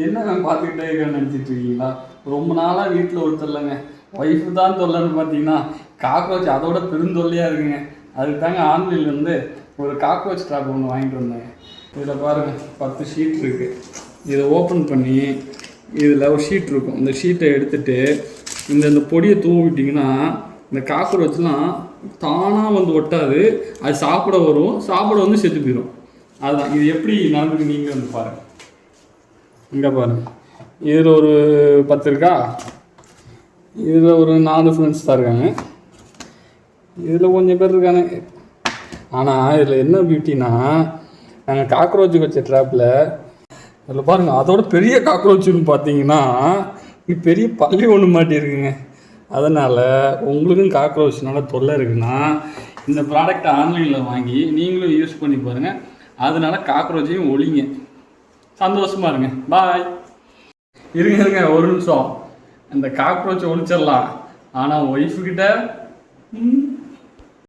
என்ன பார்த்துக்கிட்டே இருக்கேன்னு நினச்சிட்டு இருக்கீங்களா? ரொம்ப நாளாக வீட்டில் ஒருத்தரலங்க, ஒய்ஃபு தான் தொல்லைன்னு பார்த்தீங்கன்னா காக்ரோச் அதோட பெருந்தொல்லையாக இருக்குங்க. அதுக்கு தாங்க ஆன்லைன்லேருந்து ஒரு காக்ரோச் ட்ராப் ஒன்று வாங்கிட்டு வந்தேங்க. இதில் பாருங்கள் 10 ஷீட் இருக்குது. இதை ஓப்பன் பண்ணி இதில் ஒரு ஷீட் இருக்கும். இந்த ஷீட்டை எடுத்துகிட்டு இந்த பொடியை தூவிட்டிங்கன்னா இந்த காக்ரோச்லாம் தானாக வந்து ஒட்டாது. அது சாப்பிட வரும், சாப்பிட வந்து செத்து போயிடும். அதுதான் இது எப்படி நடந்துக்கு நீங்கள் வந்து பாருங்கள். இங்கே பாருங்கள், இதில் ஒரு 10 இருக்கா, இதில் ஒரு 4 ஃப்ரெண்ட்ஸ் தான் இருக்காங்க, இதில் கொஞ்சம் பேர் இருக்காங்க. ஆனால் இதில் என்ன பியூட்டினா, நாங்கள் காக்ரோச்சுக்கு வச்ச ட்ராப்பில் அதில் பாருங்கள் அதோட பெரிய காக்ரோச்சுன்னு பார்த்தீங்கன்னா பெரிய பள்ளி ஒன்று மாட்டியிருக்குங்க. அதனால் உங்களுக்கும் காக்ரோச்னால தொல்லை இருக்குன்னா இந்த ப்ராடக்டை ஆன்லைனில் வாங்கி நீங்களும் யூஸ் பண்ணி பாருங்கள். அதனால காக்ரோச்சையும் ஒழிங்க. சந்தோஷமாக இருங்க. பாய். இருங்க ஒரு நிமிஷம். அந்த காக்ரோச்சை ஒழிச்சிடலாம், ஆனால் ஒய்ஃபுக்கிட்ட